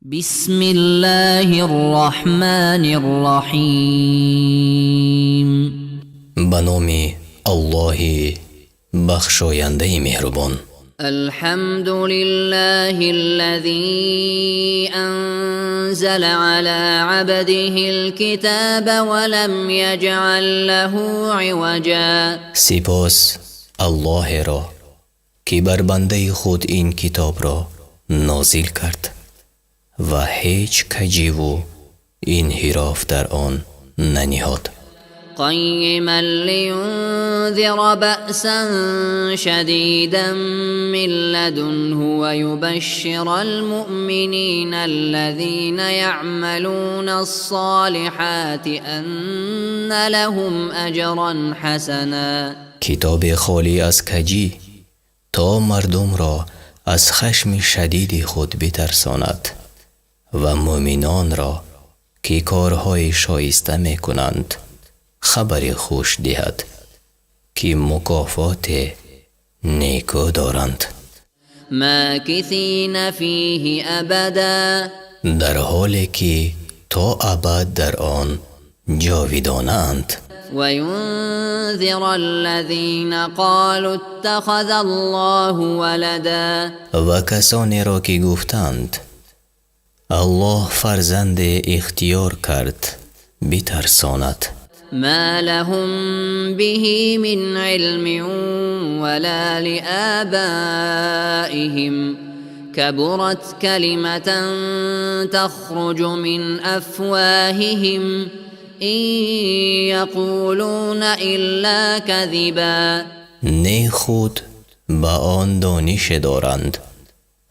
بسم الله الرحمن الرحیم. به نام الله بخشاینده مهربان. الحمد لله الذي أنزل على عبده الكتاب ولم يجعل له عوجا. سپاس الله را که بر بنده خود این کتاب را نازل کرد و هیچ کجی و انحراف در آن ننهاد. قيما لينذر بأسا شديدا من لدنه ويبشر المؤمنين الذين يعملون الصالحات أن لهم أجرا حسنا. کتاب خالی از کجی تا مردم را از خشم شدید خود بترساند و مؤمنان را که کارهای شایسته می کنند خبر خوش دهد که مکافات نیکو دارند. ماکثین فیه ابدا، در حالی که تا ابد در آن جاودانند. و ینذر الذین قالوا اتخذ الله ولدا، و کسانی را که گفتند الله فرزند اختیار کرد بترساند. ما لهم به من علم ولا لآبائهم كبرت كلمة تخرج من أفواههم إن يقولون إلا كذبا. نه خود با آن دانش دارند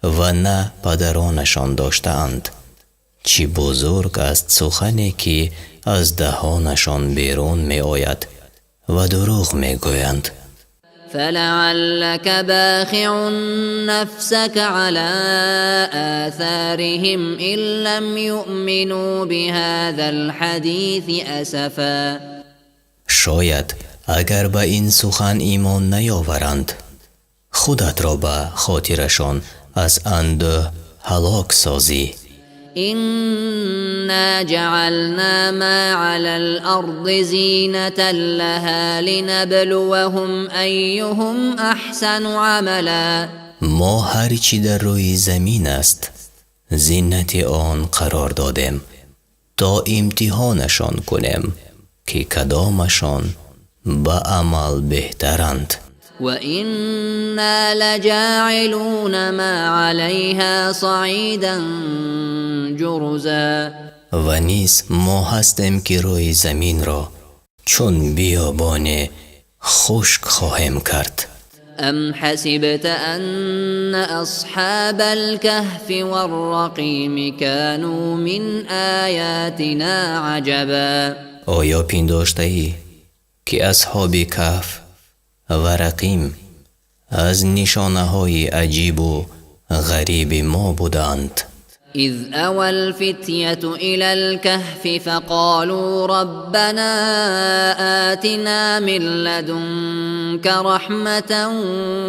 و نه پدرانشان داشتند. چی بزرگ است سخنی که از دهانشان بیرون می آید و دروغ می گویند. فلعلك باخع نفسك على آثارهم إن لم يؤمنوا بهذا الحديث أسفا. شاید اگر به این سخن ایمان نیاورند خودت را به خاطرشان از انده هلاک سازی. إنا جعلنا ما على الأرض زينة لها لنبلوهم أيهم أحسن عملا. ما هر چی در روی زمین است زینت آن قرار دادیم تا امتحانشان کنیم که کدامشان به عمل بهترند. وإنا لجاعلون ما عليها صعيدا جرزا. و نیز ما هستیم که روی زمین را چون بیابان خشک خواهیم کرد. ام حسبت ان اصحاب الكهف والرقیم كانوا من آیاتنا عجبا. آیا پنداشته ای که اصحاب کهف و رقیم از نشانه های عجیب و غریب ما بودند؟ اذ اوى الفتية الى الكهف فقالوا ربنا آتنا من لدنك رحمة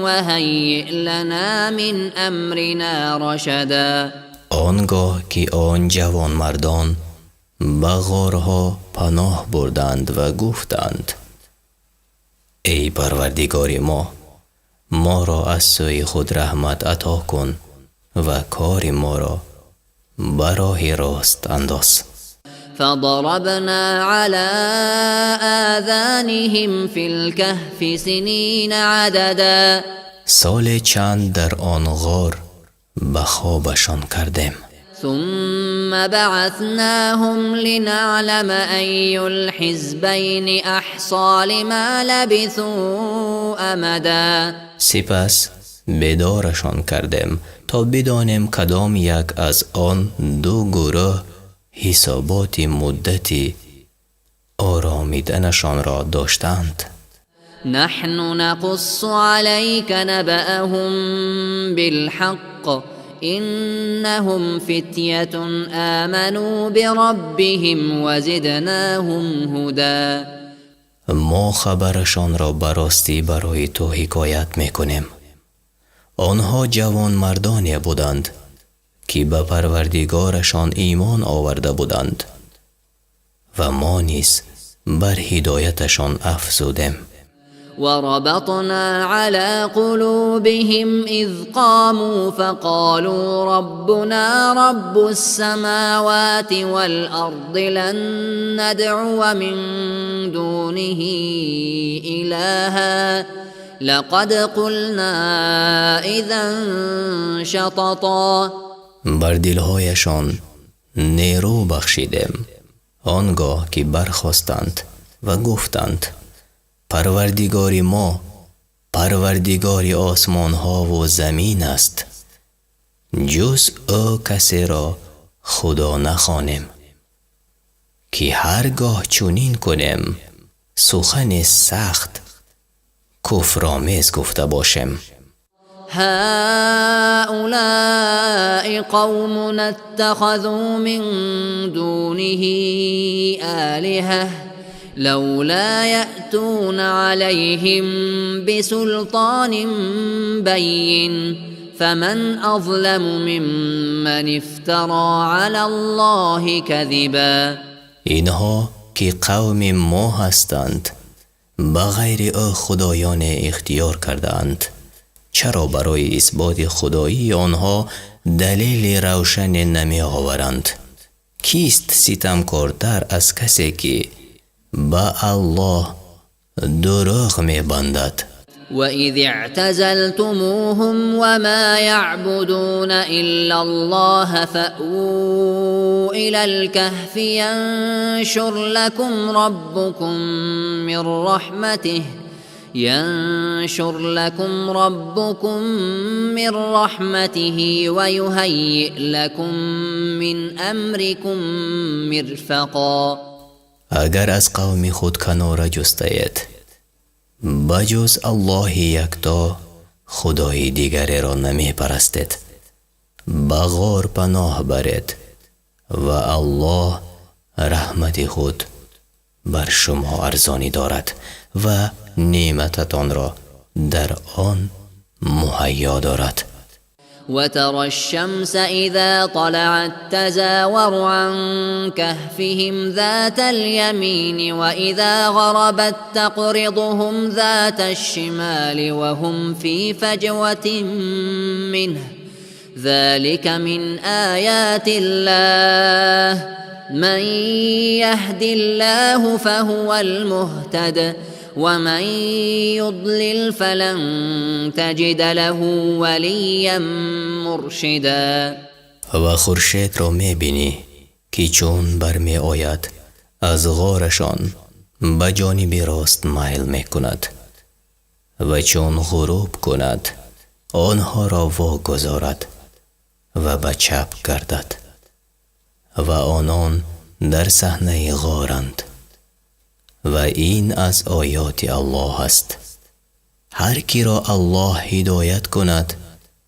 وهيئ لنا من امرنا رشدا. آنگاه که آن جوان مردان به غارها پناه بردند و گفتند ای پروردگار ما را از سوی خود رحمت عطا کن و کار ما را به راه راست انداز. فضربنا على آذانهم في الكهف سنين عددا. سال چند در آن غار به خوابشان کردیم. ثم بعثناهم لنعلم أي الحزبين أحصى لما لبثوا أمدا. سپس بیدارشان کردیم تا بدانیم کدام یک از آن دو گروه حسابات مدتی آرامیدنشان را داشتند. نحن نقص عليك نبأهم بالحق إنهم فتية آمنوا بربهم وزدناهم هدى. ما خبرشان را براستی برای تو حکایت میکنیم. آنها جوان مردانی بودند که به پروردگارشان ایمان آورده بودند و ما نیز بر هدایتشان افزودیم. وربطنا على قلوبهم إذ قاموا فقالوا ربنا رب السماوات والأرض لن ندعو من دونه إلها لقد قلنا إذا شططا. بر دلهایشان نیرو بخشیدیم آنگاه که برخاستند و گفتند پروردگار ما پروردگار آسمان ها و زمین است، جز او کسی را خدا نخوانیم که هرگاه چنین کنیم سخن سخت کفرآمیز گفته باشیم. هؤلاء قوم اتخذوا من دونه آلهة لولا يأتون عليهم بسلطان بين فمن أظلم ممن افترى على الله كذبا. اینها که قوم ما هستند بغیر او خدایان اختیار کردند، چرا برای اثبات خدایی آنها دلیل روشن نمی آورند؟ کیست ستمکارتر از کسی که با الله دروغ می بندد؟ وَإِذِ اعْتَزَلْتُمُوهُمْ وَمَا يَعْبُدُونَ إِلَّا اللَّهَ فَأْوُوا إِلَى الْكَهْفِ يَنشُرْ لَكُمْ رَبُّكُمْ من رحمته وَيُهَيِّئْ لَكُمْ مِنْ أَمْرِكُمْ مِرْفَقًا. اگر از قوم خود کناره جستید بجز الله یکتا خدای دیگری را نمی پرستید، به غار پناه برید و الله رحمت خود بر شما ارزانی دارد و نعمتتان را در آن مهیا دارد. وترى الشمس إذا طلعت تزاور عن كهفهم ذات اليمين وإذا غربت تقرضهم ذات الشمال وهم في فجوة منه ذلك من آيات الله من يهد الله فهو المهتد ومن يضلل فلن تجد له وليا مرشدا. و خورشید را می بینی که چون برمی آید از غارشان به جانب راست میل می کند و چون غروب کند آنها را واگذارد و به چپ گردد و آنان در صحنه غارند و این از آیات الله است. هر کی را الله هدایت کند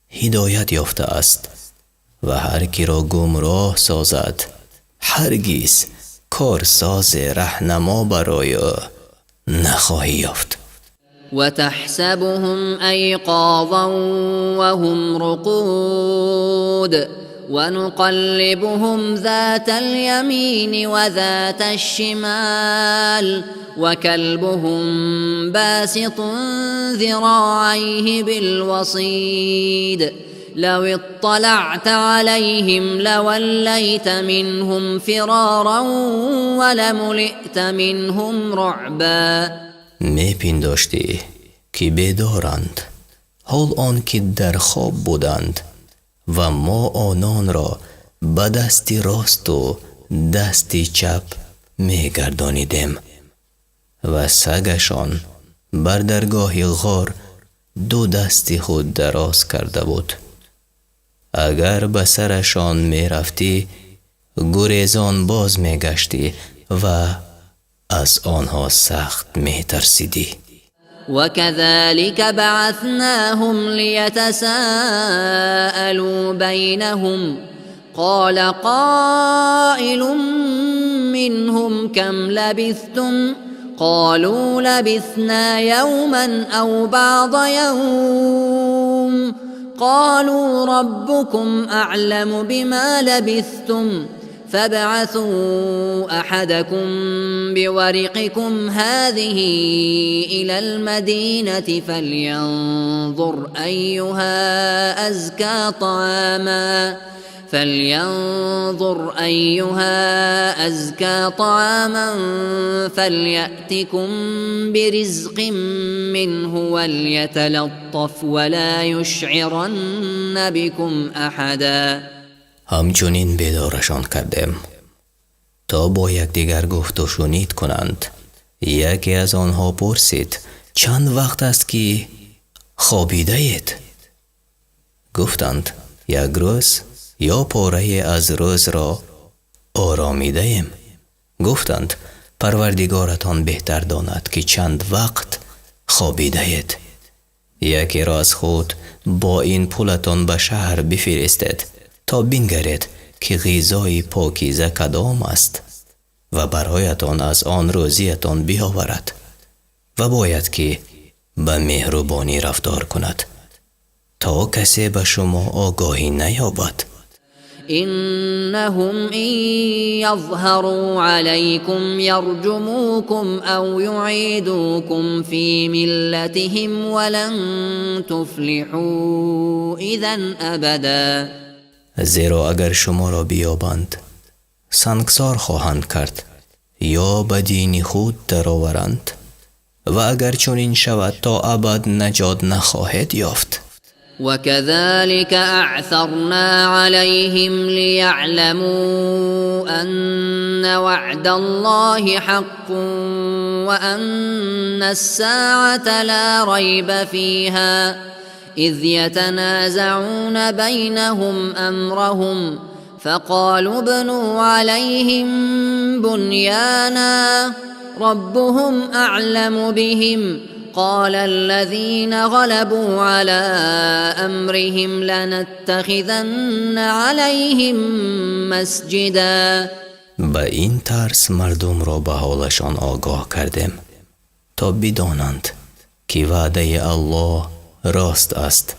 هدایت یافته است و هر کی را گمراه سازد هرگز کارساز رهنما برای او نخواهی یافت. وتحسبهم أيقاظا وهم رقود ونقلبهم ذات اليمين وذات الشمال وكلبهم باسط ذراعيه بالوصيد لو اطلعت عليهم لوليت منهم فرارا ولملئت منهم رعبا. می پنداشتی که بیدارند حال آن که در خواب بودند و ما آنان را به دست راست و دست چپ می گردانیدیم و سگشان بر درگاه غار دو دست خود دراز کرده بود. اگر به سرشان می رفتی گریزان باز می گشتی و از آنها سخت می ترسیدی. وكذلك بعثناهم ليتساءلوا بينهم قال قائل منهم كم لبثتم قالوا لبثنا يوما أو بعض يوم قالوا ربكم أعلم بما لبثتم فابعثوا أحدكم بورقكم هذه إلى المدينة فلينظر أيها أزكى طعاما فليأتكم برزق منه وليتلطف ولا يشعرن بكم أحدا. همچنین بیدارشان کردیم تا با یکدیگر گفت و شنید کنند. یکی از آنها پرسید چند وقت است که خوابیده اید؟ گفتند یک روز یا پاره از روز را آرامیده ایم. گفتند پروردگارتان بهتر داند که چند وقت خوابیده اید. یکی را از خود با این پولتان به شهر بفرستید تا بنگرید که غذای پاکیزه کدام است و برایتان از آن روزیتان بیاورد و باید که به مهربانی رفتار کند تا کسی به شما آگاهی نیابد. إنهم إن يظهروا عليكم يرجموكم أو يعيدوكم في ملتهم ولن تفلحوا إذا أبدا. زیرا اگر شما را بیابند سنگسار خواهند کرد یا به دین خود درآورند و اگر چنین شود تا ابد نجات نخواهید یافت. وكذلك أعثرنا عليهم ليعلموا أن وعد الله حق وأن الساعة لا ريب فيها إذ يتنازعون بينهم أمرهم فقالوا ابنوا عليهم بنيانا ربهم أعلم بهم قال الذين غلبوا على أمرهم لنتخذن عليهم مسجدا. با این ترس مردم را به حالشان آگاه کردیم تا بدانند که وعده الله راست است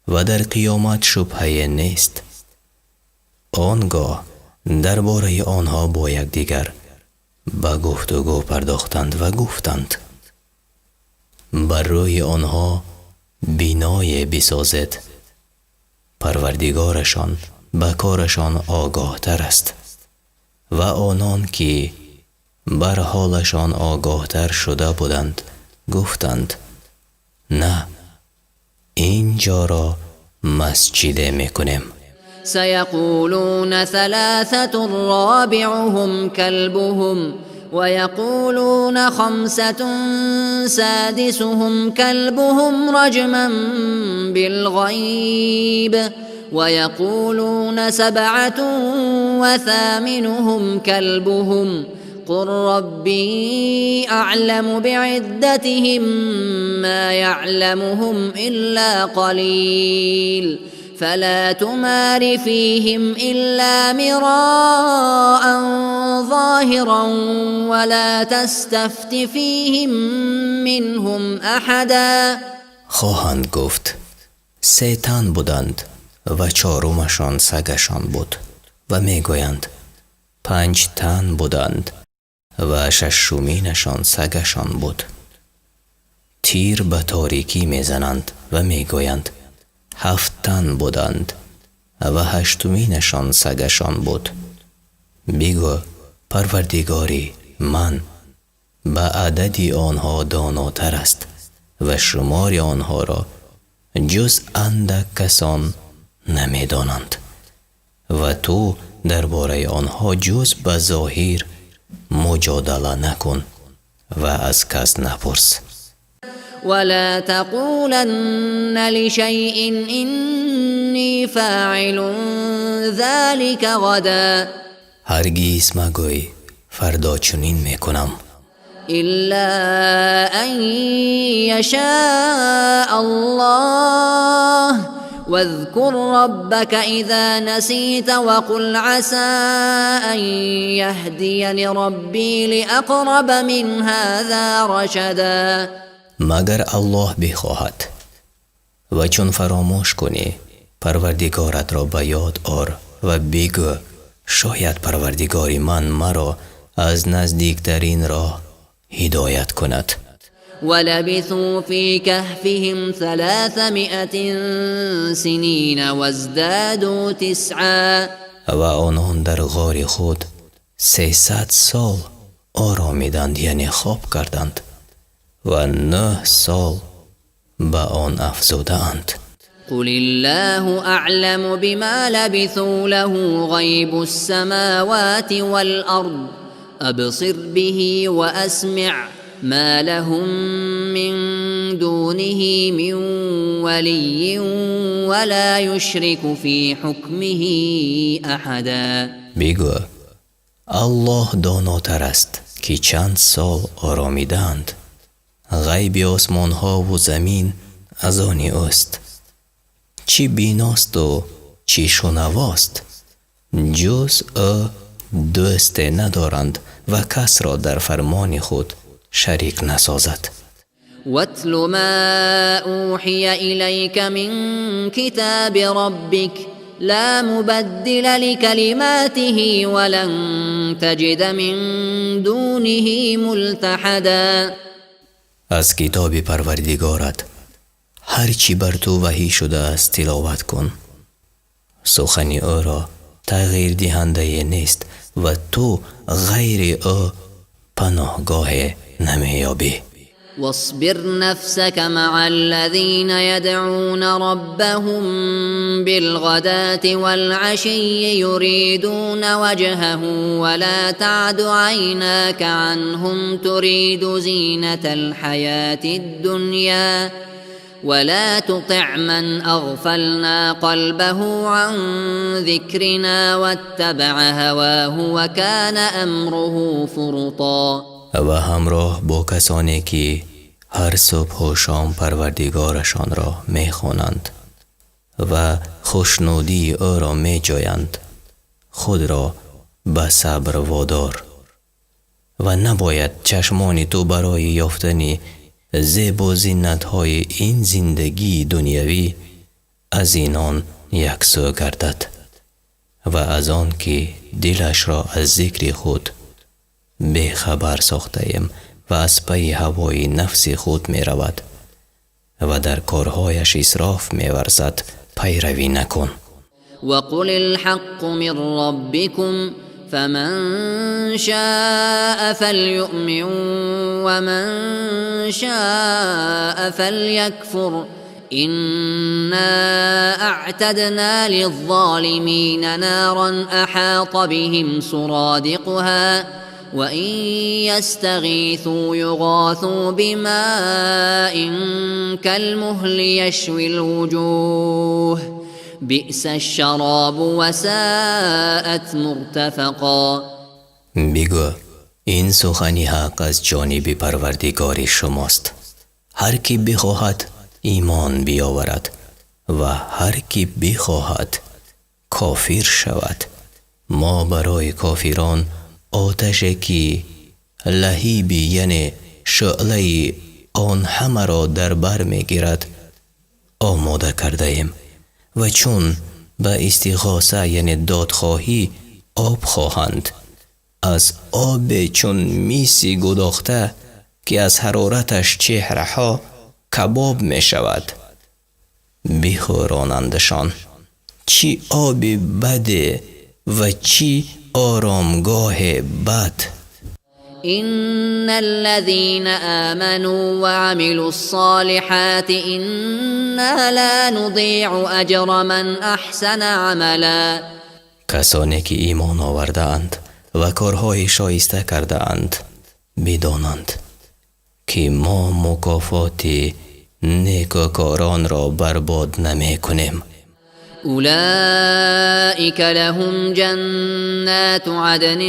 و در قیامت شبهه نیست. آنگاه درباره آنها با یکدیگر به گفتگو پرداختند و گفتند بر روی آنها بنای بسازد. پروردگارشان به کارشان آگاه تر است و آنان که بر حالشان آگاه تر شده بودند گفتند نه، اینجا را مسجد میکنیم. سيقولون ثلاثة رابعهم كلبهم ويقولون خمسة سادسهم كلبهم رجما بالغيب ويقولون سبعة وثامنهم كلبهم قل ربي أعلم بعدتهم ما يعلمهم إلا قليل فلا تمار فيهم إلا مراء ظاهرا ولا تستفت فيهم منهم أحدا. خواهند گفت سیطان بودند و چهارمشان سگشان بود و میگویند 5 تن بودند و ششمینشان سگشان بود. تیر به تاریکی میزنند و میگویند 7 تن بودند و 8مینشان سگشان بود. بگو پروردگاری من به عدد آنها داناتر است و شمار آنها را جز اندک کسان نمیدانند و تو درباره آنها جز به ظاهر مجادله نکن و از کس نپرس. ولا تقولن لشيء إني فاعل ذلك غدا هرگز مگوی فردا چنین میکنم إلا أن يشاء الله واذكر ربك إذا نسيت وقل عسى أن يهديني ربي لأقرب من هذا رشدا. مگر الله بخواهد و چون فراموش کنی پروردگارت را به یاد آر و بگو شاید پروردگار من مرا از نزدیکترین راه هدایت کند. ولبثوا في كهفهم 300 سنين وازدادوا 9. و آنان در غار خود 300 سال آرامیدند یعنی خواب کردند و 9 سال به آن افزودند. قل الله أعلم بما لبثوا له غيب السماوات والأرض أبصر به وأسمع ما لهم من دونه من ولي ولا يشرك في حكمه أحدا. بگو الله داناتر است که چند سال آرامیدند. غیب آسمان ها و زمین از آن اوست. چی بیناست و چی شنواست. جز دوست ندارند و کس را در فرمان خود شریک نسازد. واتل ما أوحي إليك من كتاب ربك لا مبدل لكلماته ولن تجد من دونه ملتحدا. از کتاب پروردگارت هرچی بر تو وحی شده است تلاوت کن. سخن او را تغییر دهنده نیست و تو غیر او پناهگاه نمیابی. واصبر نفسك مع الذين يدعون ربهم بالغداة والعشي يريدون وجهه ولا تعد عيناك عنهم تريد زينة الحياة الدنيا ولا تطع من أغفلنا قلبه عن ذكرنا واتبع هواه وكان أمره فرطا. و همراه با کسانی که هر صبح و شام پروردگارشان را میخوانند و خوشنودی او را میجویند خود را به صبر وادار و نباید چشمان تو برای یافتن زیب و زینت‌های این زندگی دنیوی از اینان یکسو گردد و از آن که دلش را از ذکر خود بخبر ساخته‌ایم و از پی هوای نفس خود می رود و در کارهایش اسراف می ورزد پیروی نکن. وقل الحق من ربكم فمن شاء فليؤمن ومن شاء فليكفر إنا أعتدنا للظالمين نارا أحاط بهم سرادقها وإن يستغيثوا يغاثوا بماء كالمهل يشوي الوجوه بئس الشراب وساءت مرتفقا. بگو این سخنی حق از جانب پروردگار شماست. هر کی بخواهد ایمان بیاورد و هر کی بخواهد کافر شود. ما برای کافران آتش که لهیبی یعنی شعله آن همه را در بر میگیرد آماده کرده ایم و چون به استغاثه یعنی دادخواهی آب خواهند از آب چون میسی گداخته که از حرارتش چهره ها کباب می شود بخورانندشان. چی آب بده و چی آرامگاه بد. إن الذين آمنوا وعملوا الصالحات إنا لا نضيع أجر من أحسن عملا. کسانی که ایمان آورده اند و کارهای شایسته کرده اند بدانند که ما مکافات نیکوکاران را برباد نمی کنیم. أولئك لهم جنات عدن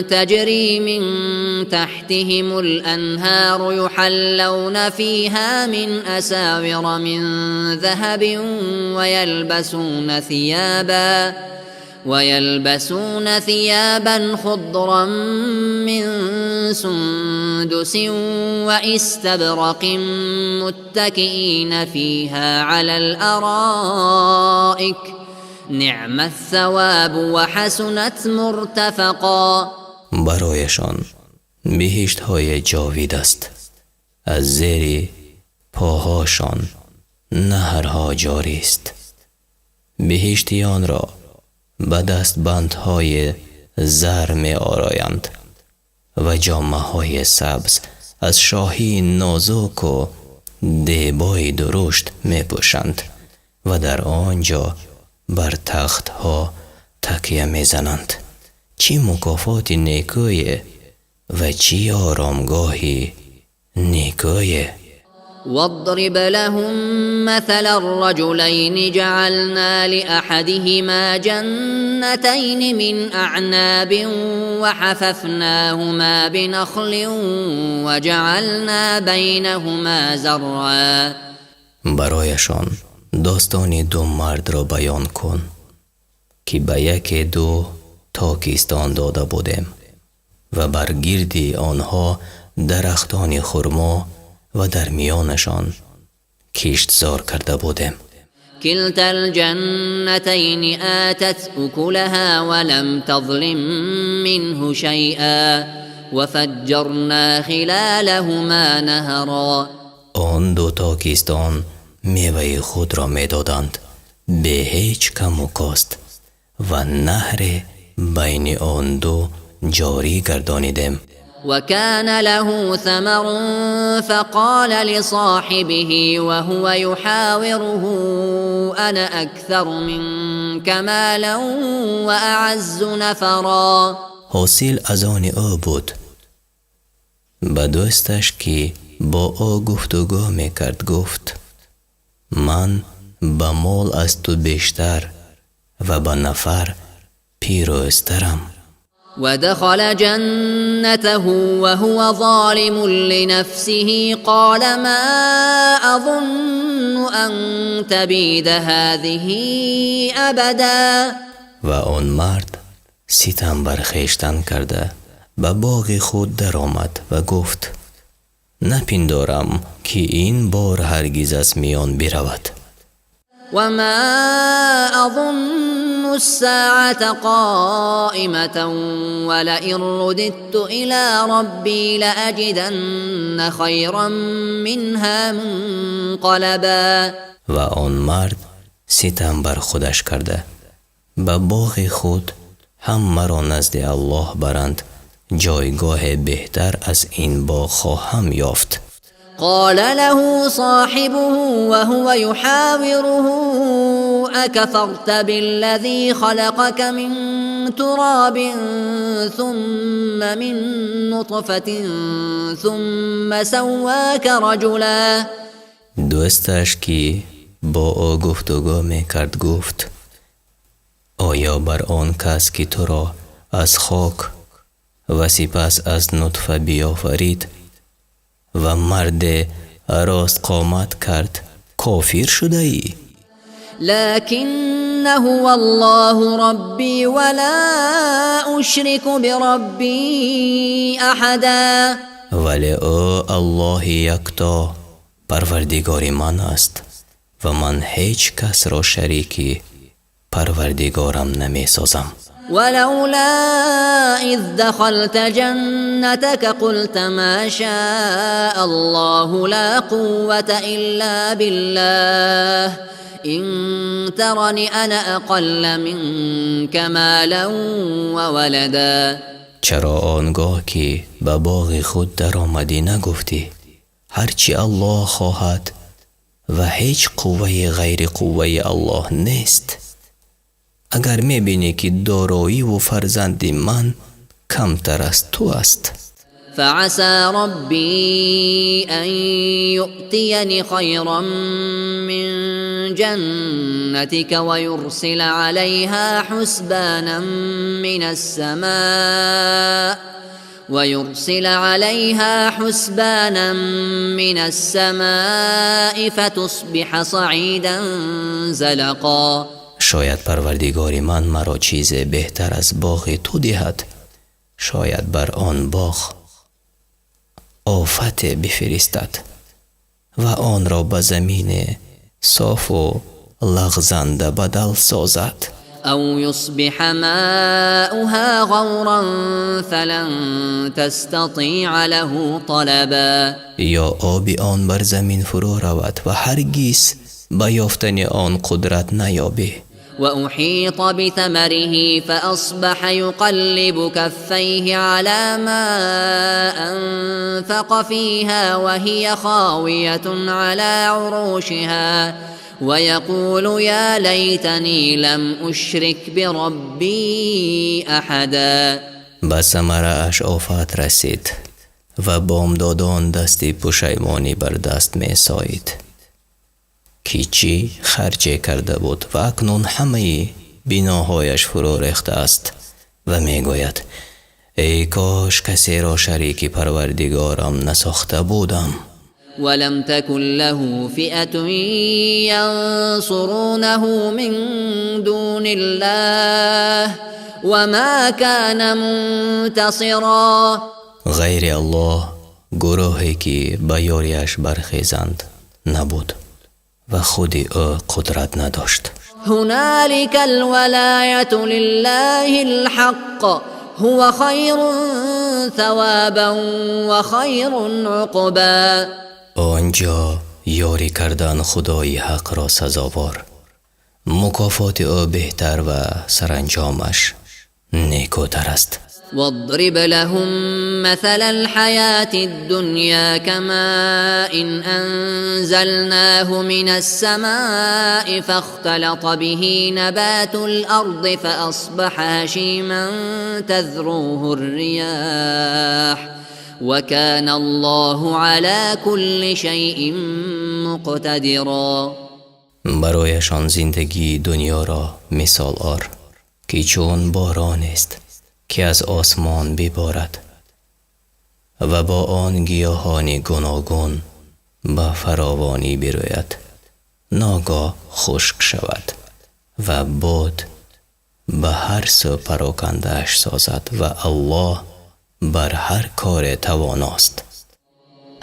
تجري من تحتهم الأنهار يحلون فيها من أساور من ذهب ويلبسون ثيابا خضرا من سندس واستبرق متكئين فيها على الارائك نعم الثواب وحسنت مرتفقا. برایشان بهشت های جاوید است، از زیر پاهاشان نهرها جاری است. بهشتیان را به دستبندهای زر می آرایند و جامه های سبز از شاهی نازک و دیبای درشت می پوشند و در آنجا بر تخت ها تکیه می زنند. چی مکافات نیکوی و چی آرامگاهی نیکوی. واضرب لهم مثل الرجلين جعلنا لأحدهما جنتين من أعناب وحففناهما بنخل وجعلنا بينهما زرعا. برایشان داستان دو مرد را بیان کن که به یک دو تاکستان داده بودیم و بر گردی آنها درختان خرما و در میانشان کشتزار کرده بودیم. كلتا الجنتين آتت أكلها ولم تظلم منه شيئا وفجرنا خلالهما نهرا. آن دو تاکستان میوه خود را میدادند به هیچ کم و کاست و نهر بین آن دو جاری گردانیدیم. وكان له ثمر فقال لصاحبه وهو يحاوره أنا أكثر منك مالا وأعز نفرا. حاصل از آن او بود. به دوستش که با او گفتگو میکرد گفت من به مال از تو بیشتر و به نفر پیروزترم. ودخل جنته وهو ظالم لنفسه قال ما أظن أن تبيد هذه أبدا. و آن مرد ستم بر خویشتن کرده به باغ خود در آمد و گفت نپندارم که این بار هرگز از میان برود. وما أظن الساعة قائمة ولئن رددت إلى ربي لأجدن خيرا منها منقلبا. و آن مرد ستم بر خودش کرده به باغ خود هم مرا نزد الله برند جایگاه بهتر از این باغ خواهم یافت. قال له صاحبه وهو يحاوره أكفرت بالذي خلقك من تراب ثم من نطفة ثم سواك رجلا. دوستش که با او گفتگو میکرد گفت آیا بر آن کس که تو را از خاک و سپس از نطفه بیافرید و مرد راست قامت کرد کافر شده ای؟ لكن هو الله ربي ولا أشرك بربي أحدا. ولی او الله یکتا پروردگار من است و من هیچ کس را شریکی پروردگارم نمی سازم. ولولا إذ دخلت جنتك قلت ما شاء الله لا قوة إلا بالله إن ترني أنا أقل منك مالا وولدا. چرا آنگاه که به باغ خود در آمدی نگفتی هرچی الله خواهد و هیچ قوه غیر قوه الله نیست؟ اگر میبینی که دارایی و فرزندی من کمتر از تو است. فعسى ربي أن يؤتيني خيرا من جنتك ويرسل عليها حسبانا من السماء فتصبح صعيدا زلقا. شاید پروردگار من مرا چیز بهتر از باغ تو دهد. شاید بر آن باغ آفت بفرستد و آن را به زمین صاف و لغزنده بدل سازد. أو يصبح ماؤها غورا فلن تستطيع له طلبا. یا آب آن بر زمین فرو رود و هرگز به یافتن آن قدرت نیابی. وأحيط بثمره فأصبح يقلب كفيه على ما أنفق فيها وهي خاوية على عروشها ويقول يا ليتني لم أشرك بربي أحدا. به ثمره اش آفت رسید و بامدادان دستی پشیمانی بر دست می سایید که چی خرچه کرده بود و اکنون همه بناهایش فرو ریخته است و می گوید ای کاش کسی را شریک پروردگارم نساخته بودم. ولم تكن له فئة ينصرونه من دون الله وما كان منتصرا. غیر الله گروهی که به یاریش برخیزند نبود و خود او قدرت نداشت. هنالك الولاية لله الحق هو خير ثوابا وخير عقبا. آنجا یاری کردن خدای حق را سزاوار، مکافات او بهتر و سرانجامش نیکوتر است. واضرب لهم مثل الحياة الدنيا كماء إن أنزلناه من السماء فاختلط به نبات الأرض فأصبح هشيما تذروه الرياح وكان الله على كل شيء مقتدرا. برایشان زندگی دنیا را مثال آر که چون باران است که از آسمان ببارد و با آن گیاهان گوناگون به فراوانی بروید، ناگاه خشک شود و باد به هر سو پراکنده‌اش سازد و الله بر هر کار تواناست.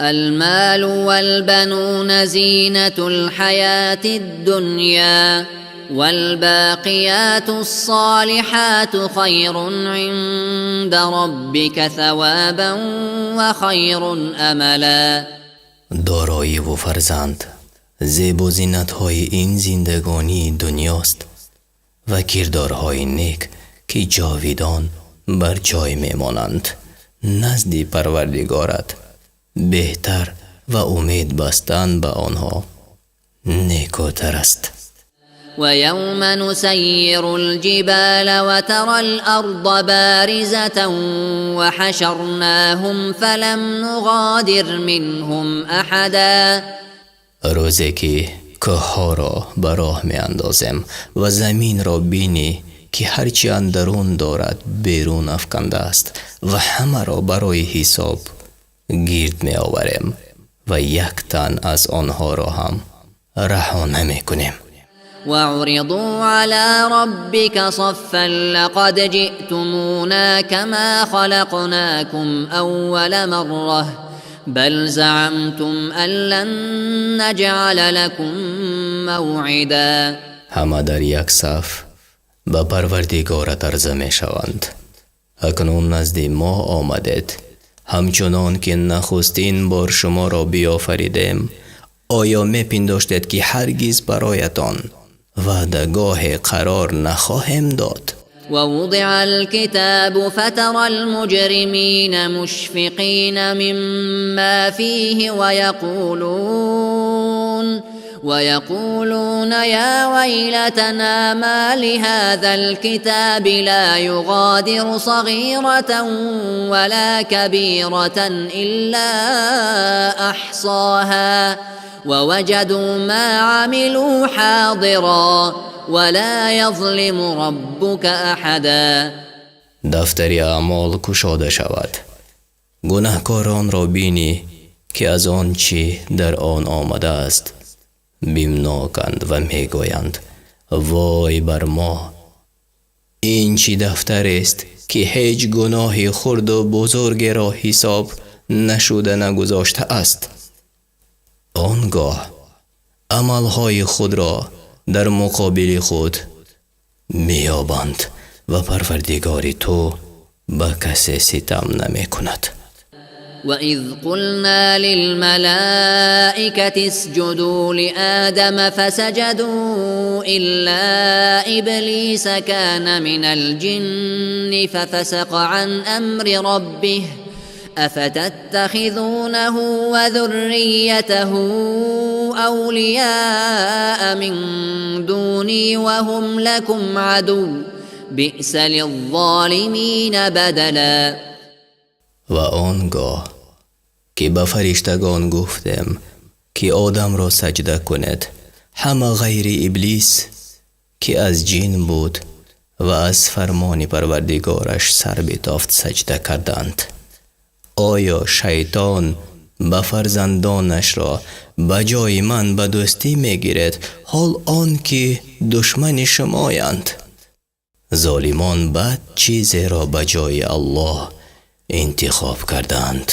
المال والبنون زينة الحياة الدنيا والباقيات الصالحات خير عند ربك ثوابا وخير املا. دارایی و فرزند زیب و زینت‌های این زندگانی دنیاست و کردارهای نیک که جاویدان بر جای میمانند نزد پروردگارت بهتر و امید بستن به آنها نیکوتر است. ويوم نسير الجبال وترى الأرض بارزة وحشرناهم فلم نغادر منهم أحدا. روزی که کوه‌ها را به راه می اندازیم و زمین را بینی که هرچی اندرون دارد بیرون افکنده است و همه را برای حساب گرد می آوریم و یک تن از آنها را هم رها نمی کنیم. وعرضوا على ربك صفا لقد جئتمونا كما خلقناكم أول مرة بل زعمتم أن لن نجعل لكم موعدا. همه در یک صف به پروردگارت عرضه می شوند اکنون نزد ما آمدید همچنان که نخستین بار شما را بیافریدیم. آیا می پنداشتید که هرگز برایتان وعدهگاه قرار نخواهیم داد؟ ووضع الكتاب فترى المجرمين مشفقين مما فيه ويقولون يا ويلتنا ما لهذا الكتاب لا يغادر صغيرة ولا كبيرة إلا أحصاها ووجدوا ما عملوا حاضرا ولا يظلم ربك أحدا. دفتر اعمال کشاده شود، گناهکاران را بینی که از آن چی در آن آمده است بیمناکند و میگویند وای بر ما، این چی دفتر است که هیچ گناهی خرد و بزرگ را حساب نشده نگذاشته است. آنگاه عملهای خود را در مقابل خود میابند و پروردگار تو به کسی ستم نمی کند. وَإِذْ قُلْنَا لِلْمَلَائِكَةِ اسْجُدُوا لِآدَمَ فَسَجَدُوا إِلَّا إِبْلِيسَ كَانَ مِنَ الْجِنِّ فَفَسَقَ عَنْ أَمْرِ رَبِّهِ أَفَتَتَّخِذُونَهُ وَذُرِّيَّتَهُ أَوْلِيَاءَ مِنْ دُونِي وَهُمْ لَكُمْ عَدُوٌّ بِئْسَ لِلظَّالِمِينَ بَدَلًا. و آنگاه که به فرشتگان گفتم که آدم را سجده کند، همه غیر ابلیس که از جن بود و از فرمان پروردگارش سر بتافت سجده کردند. آیا شیطان به فرزندانش را به جای من به دوستی میگیرد، حال آن که دشمن شمایند؟ ظالمان بد چیزی را به جای الله انتخاب کردند.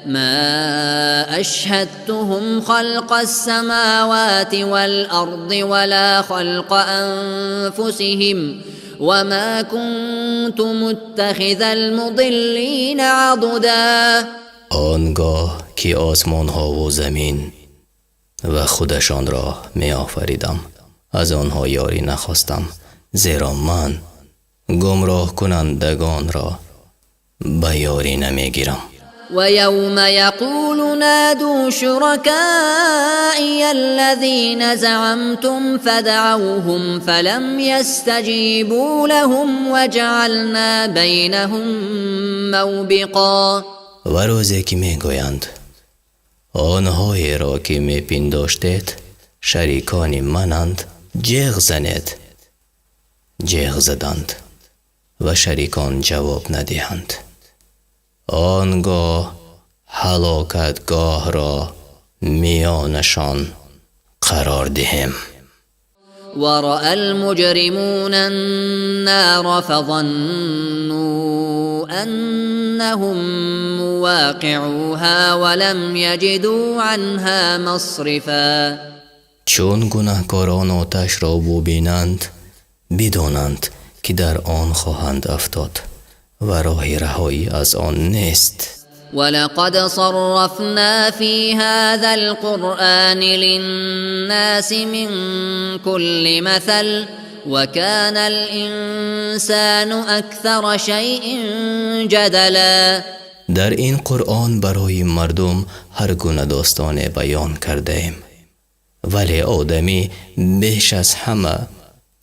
ما أشهدتهم خلق السماوات والأرض ولا خلق أنفسهم وما كنت متخذ المضلين عضدا. آنگاه که آسمان ها و زمین و خودشان را می آفریدم، از آنها یاری نخواستم، زیرا من گمراه کنندگان را به یاری نمی گیرم. ويوم يقول نادوا شركائي الذين زعمتم فدعوهم فلم يستجيبوا لهم وجعلنا بينهم موبقا. و روزی که می گویند آنهایی را که می پنداشتید شریکان منند، جیغ زنید. جیغ زدند و شریکان جواب ندهند. آنگاه هلاکتگاه را میانشان قرار دهم. ورأى المجرمون النار فظنوا أنهم مواقعوها ولم يجدوا عنها مصرفا. چون گناهکاران آتش را ببینند بدانند که در آن خواهند افتاد و راه رهایی از آن نیست. ولقد صرفنا في هذا القرآن للناس من كل مثل وكان الإنسان أكثر شيء جدلا. در این قرآن برای مردم هر گونه داستان بیان کرده ایم، ولی آدمی بیش از همه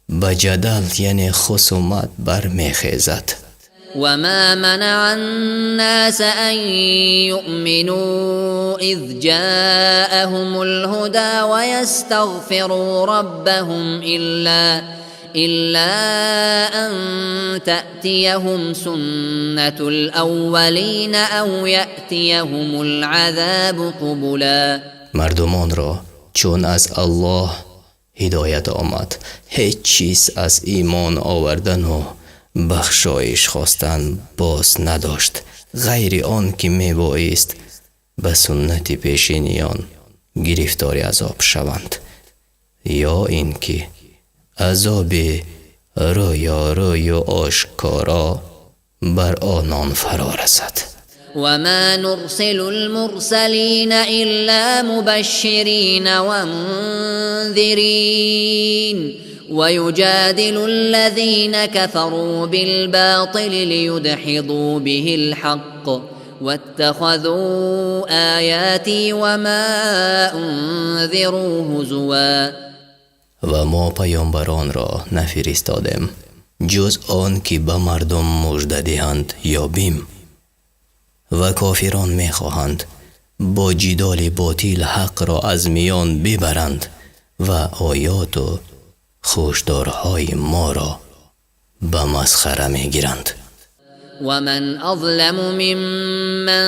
به جدل یعنی خصومت برمیخیزد. وما منع الناس أن يؤمنوا إذ جاءهم الهدى ويستغفروا ربهم إلا أن تأتيهم سنة الأولين أو يأتيهم العذاب قبلا. مردمان را چون از الله هدایت آمد هیچ چیز از ایمان آوردن و بخشایش خواستن باز نداشت، غیر آن که می بایست به سنت پیشینیان گرفتار عذاب شوند، یا این که عذاب روی و آشکارا بر آنان فرا رسد. وما نرسل المرسلين إلا مبشرين ومنذرين ويجادل الذين كفروا بالباطل ليدحضوا به الحق واتخذوا آياتي وما أنذروا هزوا. و ما پیامبران را نفرستادیم جز آن که به مردم مژده دهند یا بیم، و کافران میخواهند با جدال باطل حق را از میان ببرند و آیات و خوشدارهای ما را به مسخره میگیرند. ومن أظلم ممن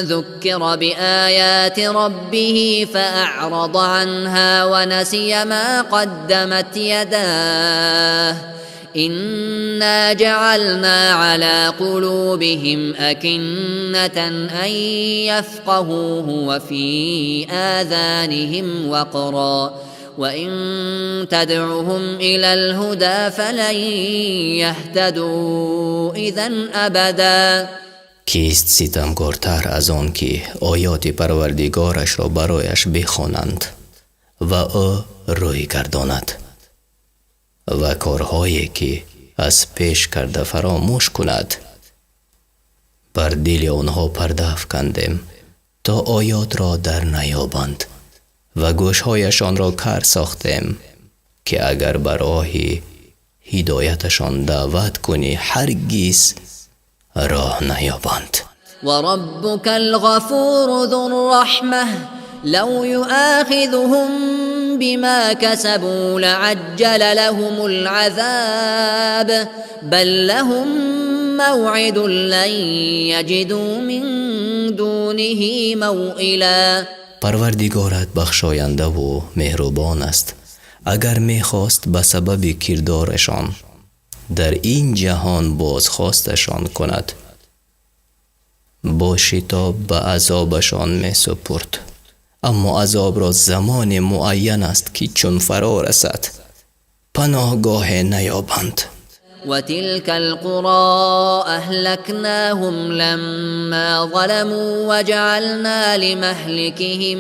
ذكر بآيات ربه فأعرض عنها ونسي ما قدمت يداه إنا جعلنا على قلوبهم أكنة أن يفقهوه وفي آذانهم وقرا وإن تدعهم إلى الهدى فلن يهتدوا إذن أبدا. کیست ستمگارتر از آن که آیات پروردگارش را برایش بخوانند و او روی گرداند و کارهایی که از پیش کرده فراموش کند. بر دل آنها پرده افکندیم تا آیات را در نیابند و گوشهایشان را کر ساختیم که اگر بر راه هدایتشان دعوت کنی هرگز راه نیابند. وربك الغفور ذو الرحمة لو يؤاخذهم بما كسبوا لعجل لهم العذاب بل لهم موعد لن يجدوا من دونه موئلا. پروردگارت بخشاینده و مهربان است. اگر میخواست به سبب کردارشان در این جهان بازخواستشان کند با شتاب به عذابشان می سپرد، اما عذاب را زمان معین است که چون فرا رسد پناهگاه نیابند. وتلك القرى أهلكناهم لما ظلموا وجعلنا لمهلكهم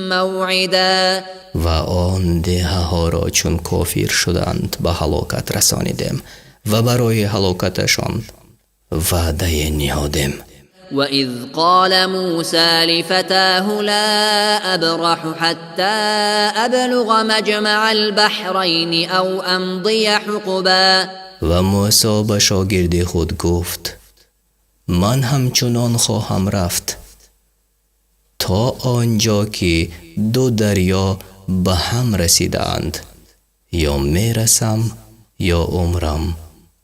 موعدا. و آن دهه ها را چون کافر شدند به هلاکت رسانیدیم و برای هلاکتشان وعده نهادیم. وإذ قال موسى لفتاه لا أبرح حتى أبلغ مجمع البحرين أو أمضي حقبا. و موسی به شاگرد خود گفت من همچنان خواهم رفت تا آنجا که دو دریا به هم رسیدند، یا میرسم یا عمرم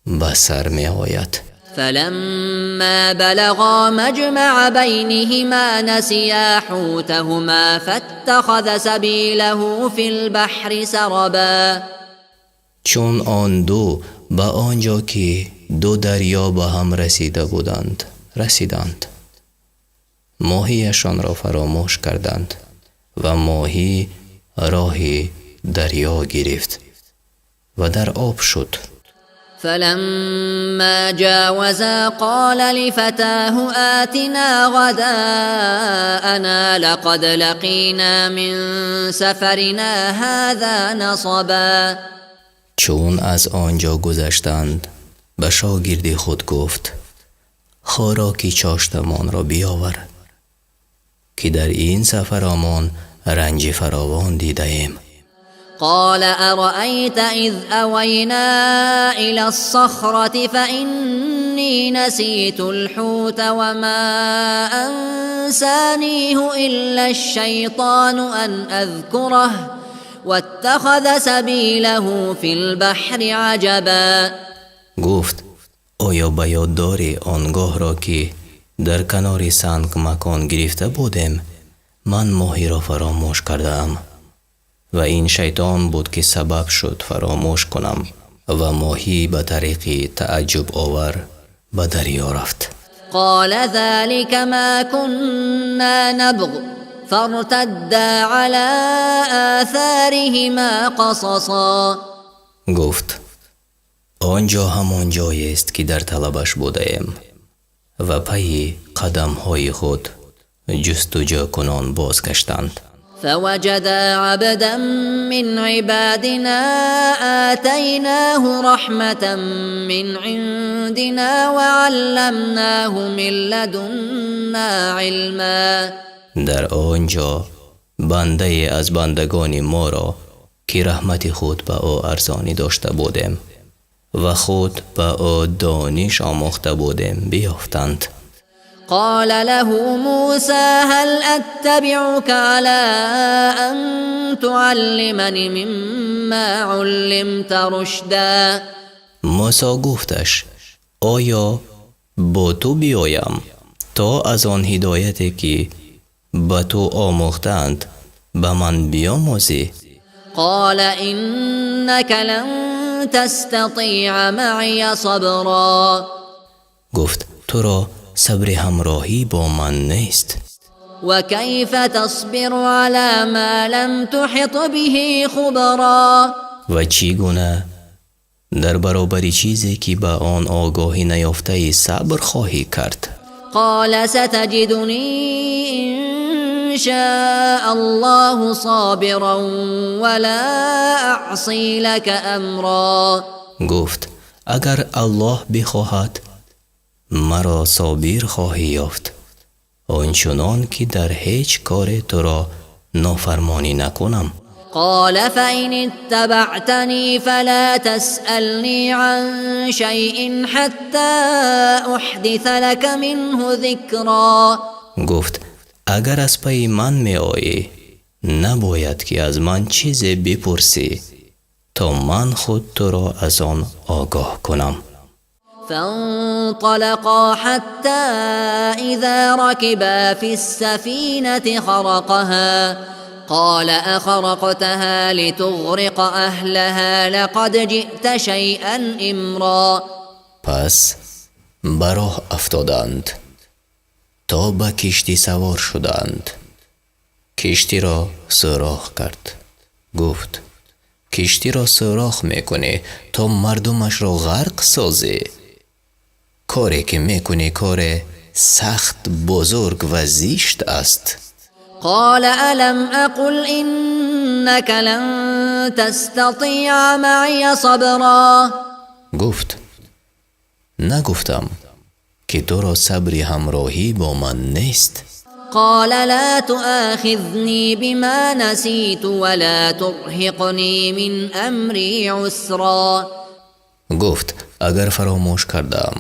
به سر می آید. فلما بلغا مجمع بينهما نسيا حوتهما فاتخذ سبيله في البحر سربا. چون آن دو به آنجا که دو دریا به هم رسیدند ماهیشان را فراموش کردند و ماهی راه دریا گرفت و در آب شد. فلما جاوزا قال لفتاه آتنا غداءنا لقد لقينا من سفرنا هذا نصبا. چون از آنجا گذشتند به شاگرد خود گفت خوراکی چاشتمان را بیاور که در این سفرمان رنج فراوان دیده ایم. قال أرأيت إذ أوينا إلى الصخرة فإني نسيت الحوت وما أنسانيه إلا الشيطان أن أذكره واتخذ سبيله في البحر عجبا. گفت آیا به یاد داری آنگاه را که در کنار سنگ مکان گرفته بودیم من ماهی را فراموش کردم و این شیطان بود که سبب شد فراموش کنم و ماهی به طریق تعجب آور به دریا رفت. قال ذلك ما كنا نبغ فارتدا على آثارهما قصصا. گفت آنجا همان جایی است که در طلبش بودیم و پی قدم های خود جستجو کنان بازگشتند. فوجدا عبدا من عبادنا آتيناه رحمة من عندنا وعلمناه من لدنا علما. در آنجا بنده از بندگان ما را که رحمت خود به او ارزانی داشته بودیم و خود به او دانش آموخته بودیم بیافتند. قال له موسى هل أتبعك على أن تعلمني مما علمت رشدا. موسی گفتش آیا با تو بیایم تا از آن هدایتی که به تو آموختند به من بیاموزی؟ قال إنك لن تستطيع معي صبرا گفت تو را صبر همراهی با من نیست. وكيف تصبر على ما لم تحط به خبرا و چگونه در برابر چیزی که به آن آگاهی نیافته صبر خواهی کرد؟ قال ستجدني إن شاء الله صابرا ولا أعصي لك أمرا گفت اگر الله بخواهد مرا صابر خواهی یافت آنچنان که در هیچ کار تو را نافرمانی نکنم. قال فإن اتبعتني فلا تسألني عن شيء حتى أحدث لك منه ذكرا گفت اگر از پی من می آیی نباید که از من چیزی بپرسی تا من خود تو را از آن آگاه کنم. فانطلقا حتى إذا ركبا في السفينة خرقها قال أخرقتها لتغرق أهلها لقد جئت شيئا إمرا پس براه افتادند تا به کشتی سوار شدند. کشتی را سوراخ کرد. گفت کشتی را سوراخ میکنی تا مردمش را غرق سازی. کاری که میکنی کار سخت بزرگ و زشت است. قال ألم أقل إنك لن تستطيع معي صبرا گفت نگفتم که تو را صبر همراهی با من نیست؟ قال لا تؤاخذني بما نسيت ولا ترهقني من أمري عسرا گفت اگر فراموش کردم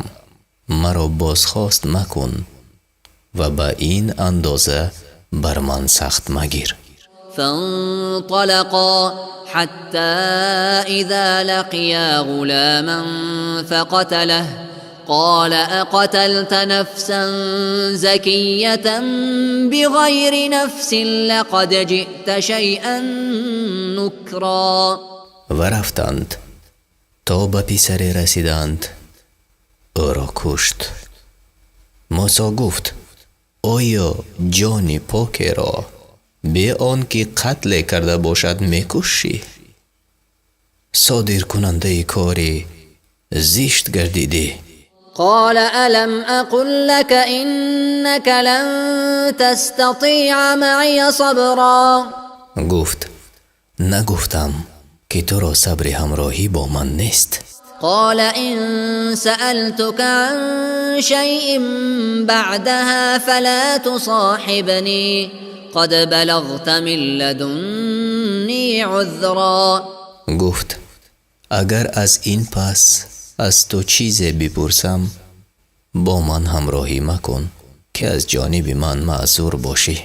مرا بازخواست مکن و به این اندازه بر من سخت مگیر. فانطلقا حتى إذا لقيا غلاما فقتله قال أقتلت نفسا زكية بغير نفس لقد جئت شيئا نكرا و رفتند تا به پسری رسیدند او را کشت. موسی گفت آیا جان پاک را به آن که قتل کرده باشد میکشی؟ صادر کننده کاری زشت گردیدی. قال ألم أقل لك إنك لن تستطيع معي صبرا گفت نگفتم که تو را صبر همراهی با من نیست؟ قال إن سألتك عن شيء بعدها فلا تصاحبني قد بلغت من لدني عذرا گفت اگر از این پس از تو چیزی بپرسم با من همراهی مکن که از جانب من معذور باشی.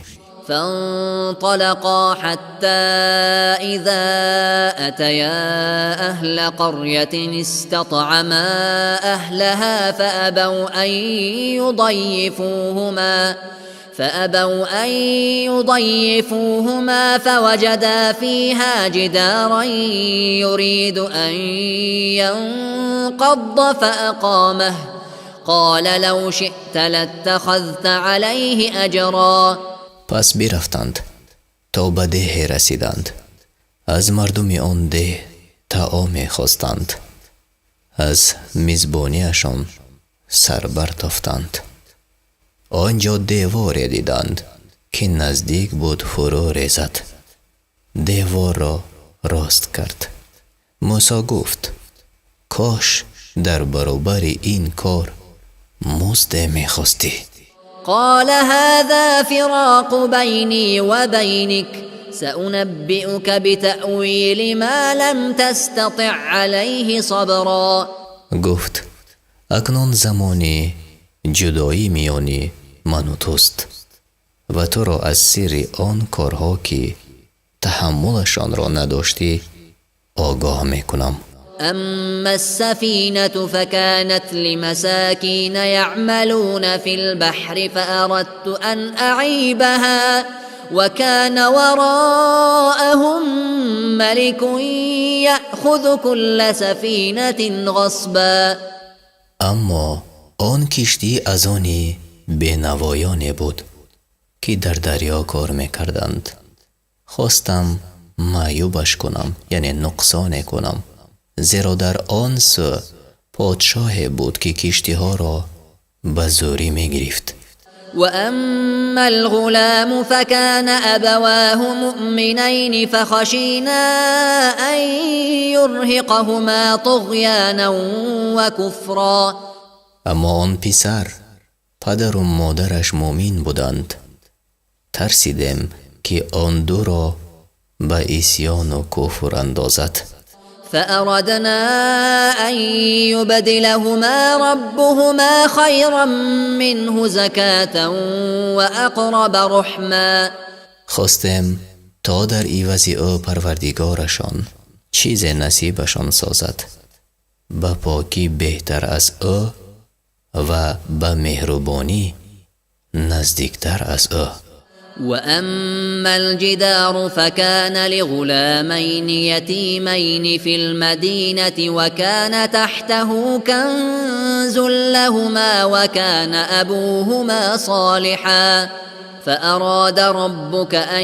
فانطلقا حتى إذا أتيا أهل قرية استطعما أهلها فأبوا أن يضيفوهما فوجدا فيها جدارا يريد أن ينقض فأقامه قال لو شئت لاتخذت عليه أجرا پس برفتند تا به ده رسیدند. از مردم آن ده طعام خواستند. از میزبانیشان سر برتافتند. آنجا دیوار دیدند که نزدیک بود فرو ریزد. دیوار را راست کرد. موسی گفت کاش در برابر این کار مزد میخواستی. قال هذا فراق بيني وبينك سأنبئك بتأويل ما لم تستطع عليه صبرا گفت اکنون زمانی جدایی میانی من و توست و تو را از سر آن کارها که تحملشان را نداشتی آگاه میکنم. أما السفينة فكانت لمساكين يعملون في البحر فأردت أن أعيبها وكان وراءهم ملك يأخذ كل سفينة غصبا. اما آن کشتی از آنی بینوایانی بود که در دریا کار میکردند. خواستم معیوبش کنم، یعنی نقصان کنم، زیرا در آن سو پادشاه بود که کشتی ها را به زوری میگرفت. وأما الغلام فكان أبواه مؤمنين فخشينا أن يرهقهما طغيانا وكفرا. اما آن پسر پدر و مادرش مؤمن بودند، ترسیدم که آن دو را به عصیان و کفر اندازد. فأردنا أن يبدلهما ربهما خيرا منه زكاة وأقرب رحما. خواستم تا در عوض او پروردگارشان چیز نصیبشان سازد، به پاکی بهتر از او و به مهربانی نزدیکتر از او. وأما الجدار فكان لغلامين يتيمين في المدينة وكان تحته كنز لهما وكان أبوهما صالحا فأراد ربك أن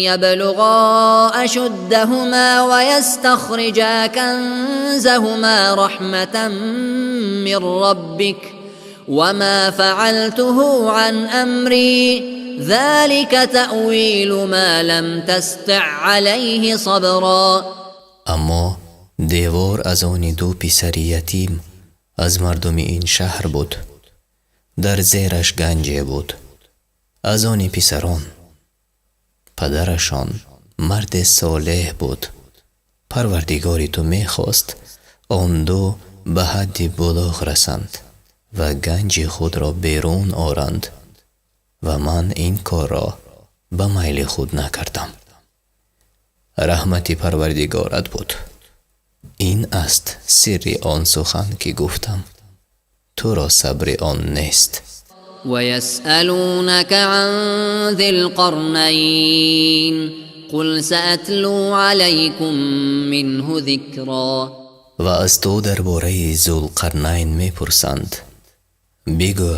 يبلغا أشدهما ويستخرجا كنزهما رحمة من ربك وما فعلته عن أمري ذلك تأویل ما لم تستع عليه صبرا. اما دیوار از آن دو پسر یتیم از مردم این شهر بود، در زیرش گنجی بود. از آن پسران پدرشان مرد صالح بود. پروردگاری تو میخواست آن دو به حد بلوغ رسند و گنج خود را بیرون آرند و من این کار را به میل خود نکردم. رحمت پروردگارت بود. این است سر آن سخن که گفتم، تو را صبر آن نیست. ويسألونك عن ذي القرنين قل سأتلو عليكم منه ذكرا. و از تو درباره ذوالقرنین میپرسند، بگو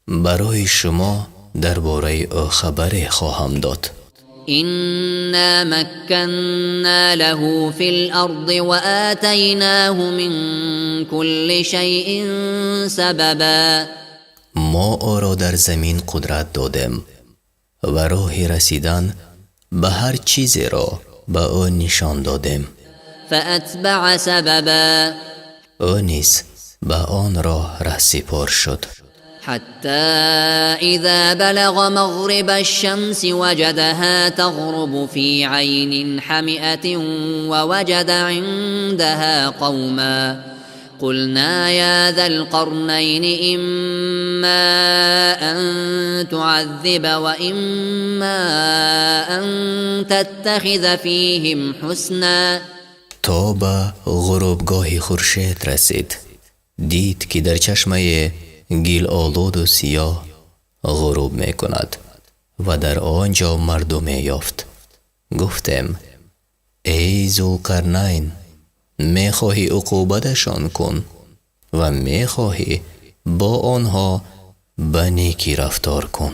برای شما درباره او خبر خواهم داد. إنا مكنا له في الأرض وآتيناه من كل شيء سببا. ما او را در زمین قدرت دادیم و راه رسیدن به هر چیزی را به او نشان دادیم. فأتبع سببا. او نیز به آن راه رهسپار شد. حتى إذا بلغ مغرب الشمس وجدها تغرب في عين حمئة ووجد عندها قوما قلنا يا ذا القرنين إما أن تعذب وإما أن تتخذ فيهم حسنا. تا به غروبگاه خورشید رسید، دید که در چشمه گیل آلود و سیاه غروب می کند و در آنجا مردم یافت. گفتم ای ذوالقرنین، می خواهی عقوبتشان کن و می خواهی با آنها به نیکی رفتار کن.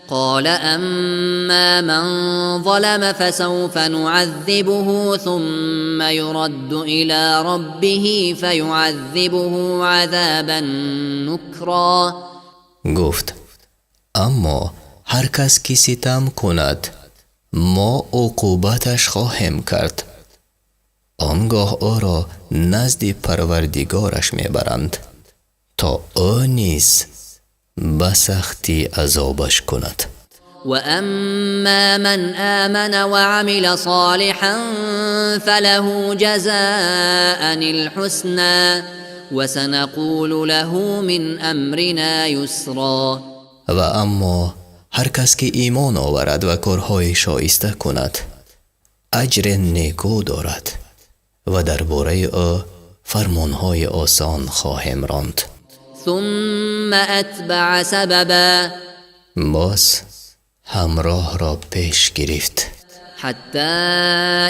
قال أما من ظلم فسوف نعذبه ثم يرد إلى ربه فيعذبه عذابا نكرا. گفت اما هر کس که ستم کند ما عقوبتش خواهیم کرد. آنگاه او را نزد پروردگارش میبرند تا او نیز به سختی عذابش کند. وأما من آمن وعمل صالحا فله جزاء الحسنى وسنقول له من أمرنا يسرا. و اما هر کس که ایمان آورد و کارهای شایسته کند اجر نیکو دارد و درباره او فرمانهای آسان خواهم راند. ثم أتبع سببا باز همراه را پیش گرفت حتى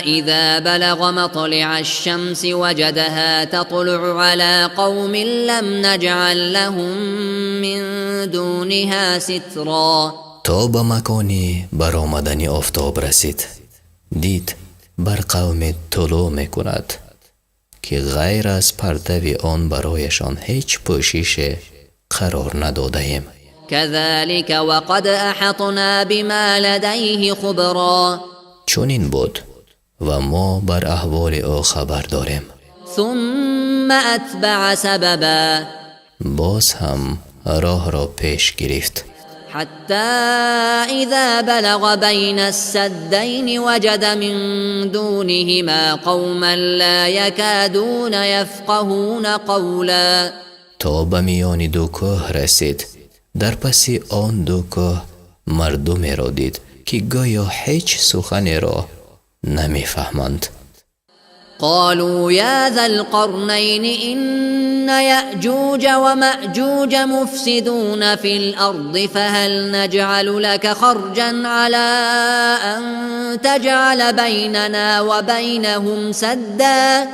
إذا بلغ مطلع الشمس وجدها تطلع على قوم لم نجعل لهم من دونها سترا. تا به مکانی برآمدن آفتاب رسید، دید بر قوم طلوع میکند که غیر از پرتو آن برایشان هیچ پوشش قرار نداده ایم. كذلك وقد أحطنا بما لديه خبرا. چون این بود و ما بر احوال او خبر داریم. ثم أتبع سببا باز هم راه را پیش گرفت حتى إذا بلغ بين السدين وجد من دونهما قوما لا يكادون يفقهون قولا. تا به میان دو کوه رسید، در پس آن دو کوه مردمی را دید که گویا هیچ سخنی را نمیفهمند. قالوا يا ذا القرنين إن يأجوج ومأجوج مفسدون في الأرض فهل نجعل لك خرجا على أن تجعل بيننا وبينهم سدا.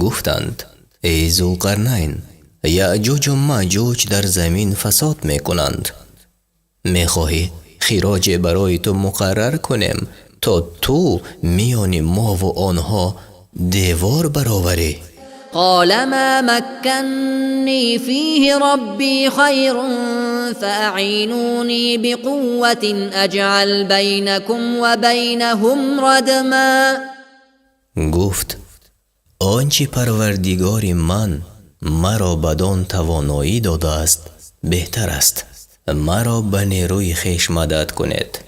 گفتند ای ذوالقرنین، یأجوج و مأجوج در زمین فساد میکنند، میخواهی خراج برای تو مقرر کنیم تا تو میان ما و آنها دیوار برآوری؟ قال ما مكنني فيه ربي خير فأعينوني بقوة أجعل بينكم وبينهم ردما. گفت آنچه پروردگار من مرا بدان توانایی داده است بهتر است، مرا به نیروی خویش مدد کنید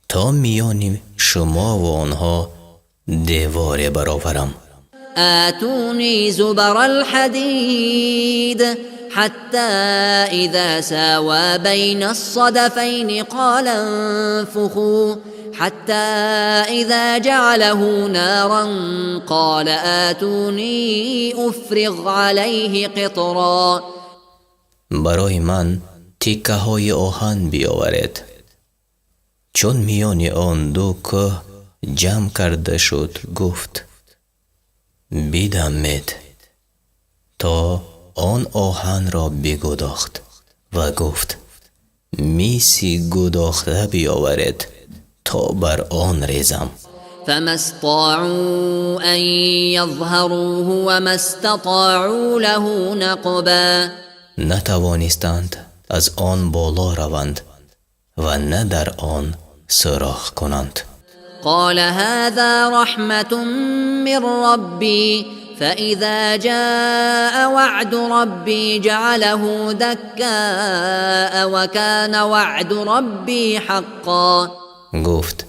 تا میان شما و آنها دیوار برآورم. آتوني زبر الحديد حتى إذا ساوى بين الصدفين قال انفخوا حتى إذا جعله نارا قال آتوني أفرغ عليه قطرا. برای من تکه های آهن بیاورید. چون میان آن دو کوه جمع کرده شد گفت بدمید تا آن آهن را بگداخت و گفت میسی گداخته بیاورید تا بر آن ریزم. فما استطاعوا أن يظهروه وما استطاعوا له نقبا. نتوانستند از آن بالا روند و نه در آن سوراخ کنند. قال هذا رحمة من ربي فإذا جاء وعد ربي جعله دكاء وكان وعد ربي حقا. گفت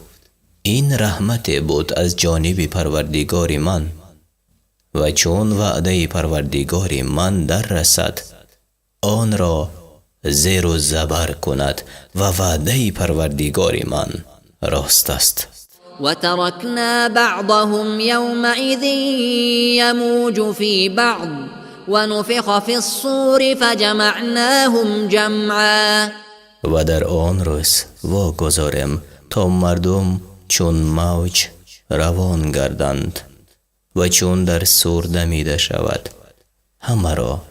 این رحمت بود از جانب پروردگار من و چون وعده پروردگار من در رسد آن را زیر و زبر کند و وعده پروردگار من راست است. وتركنا بعضهم يومئذ يموج في بعض ونفخ في الصور فجمعناهم جمعا. و در آن روز واگذاریم تا مردم چون موج روان گردند و چون در صور دمیده شود همه را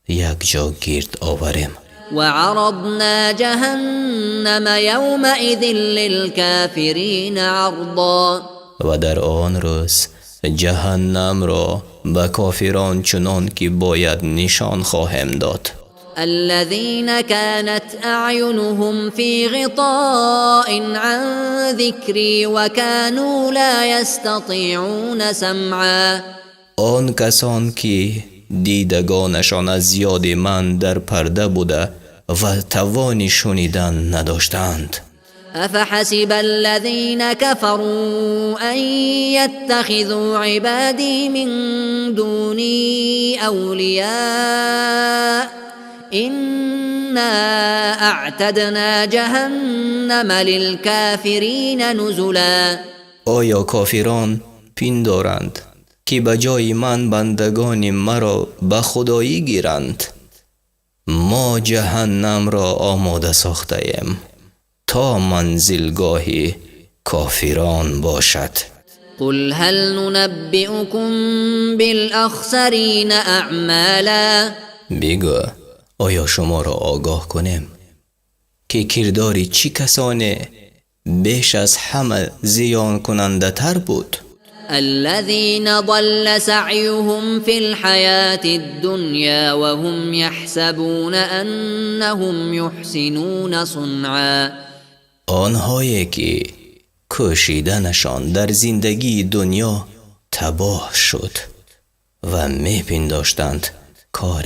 یک جا گرد آوریم. وعرضنا جهنم يومئذ للكافرين عرضا. و در آن روز جهنم را به کافران چنان که باید نشان خواهم داد. الذين كانت أعينهم في غطاء عن ذكري وكانوا لا يستطيعون سمعا. آن کسان که دیدگانشان از یاد من در پرده بوده و توان شنیدن نداشتند. أفحسب الذين كفروا أن يتخذوا عبادي من دوني أولياء إنا أعتدنا جهنم للكافرين نزلا. آیا کافران پندارند که به جای من بندگان مرا به خدایی گیرند. ما جهنم را آماده ساخته ایم تا منزلگاه کافران باشد. قل هل ننبئكم بالأخسرين أعمالا. بگو آیا شما را آگاه کنیم که کرداری چی کسانه بیش از همه زیان کننده تر بود؟ الذين ضل سعيهم في الحياة الدنيا وهم يحسبون أنهم يحسنون صنعا. آنهایی که کوشیدنشان در زندگی دنیا تباه شد و میپنداشتند کار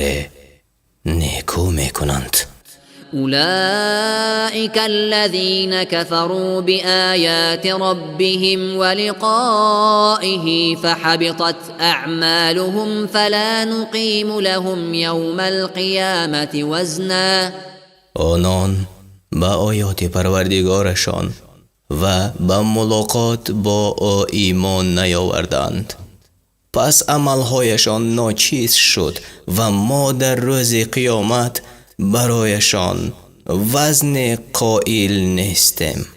نیکو میکنند. أولئك الذين كفروا بآيات ربهم ولقائه فحبطت أعمالهم فلا نقيم لهم يوم القيامة وزنا. آنان با آیات پروردگارشان و با ملاقات با او ایمان نیاوردند، پس عملهایشان ناچیز شد و ما در روز قیامت برایشان وزن قائل نیستیم.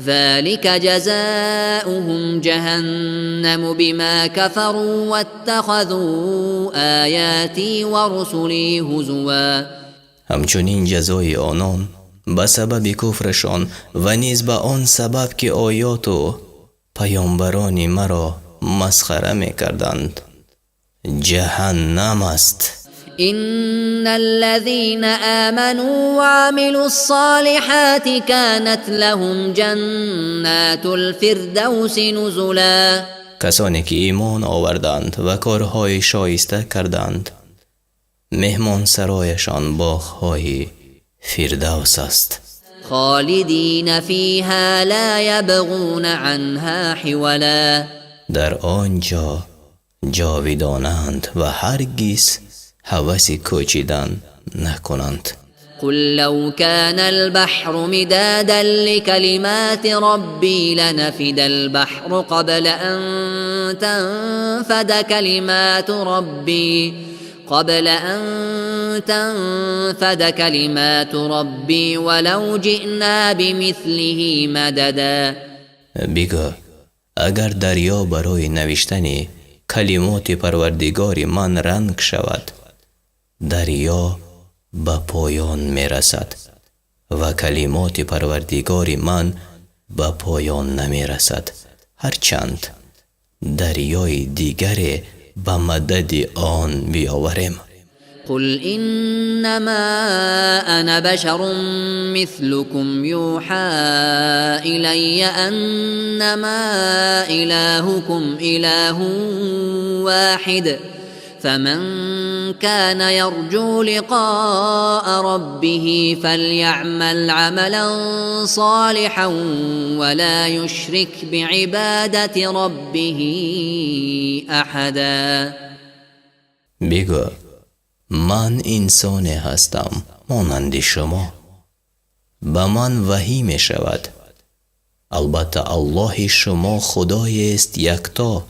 ذلك جزاؤهم جهنم بما كفروا واتخذوا آياتي ورسلي هزوا. همچنین جزای آنان به سبب کفرشان و نیز به آن سبب که آیات و پیامبران مرا مسخره میکردند جهنم است. إن الذين آمنوا وعملوا الصالحات كانت لهم جنات الفردوس نزلا. کسانی که ایمان آوردند و کارهای شایسته کردند مهمان سرایشان باغ‌های فردوس است. خالدین فیها لا یبغون عنها حولا. در آنجا جاودانند و هرگز هوس کوچیدن نکنند. قل لو كان البحر مدادا لكلمات ربي لنفد البحر قبل أن تنفد كلمات ربي ولو جئنا بمثله مددا. بگو اگر دریا برای نوشتن کلمات پروردگار من رنگ شود، دریا به پایان می رسد و کلمات پروردگار من به پایان نمی رسد، هرچند دریای دیگری به مدد آن بیاوریم. قل إنما أنا بشر مثلكم يوحى إلي أنما إلهكم إله واحد فمن كان يرجو لقاء ربه فليعمل عملا صالحا ولا يشرك بعبادة ربه أحدا. بگو من انسان هستم مانند شما، به من وحی می شود، البته الله شما خدای است یکتا.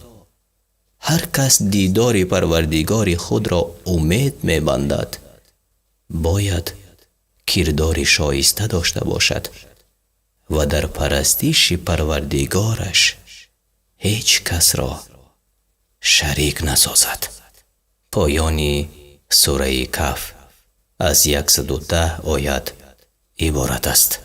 هر کس دیدار پروردگار خود را امید می بندد باید کردار شایسته داشته باشد و در پرستش پروردگارش هیچ کس را شریک نسازد. پایانی سوره کهف از 110 آیت عبارت است.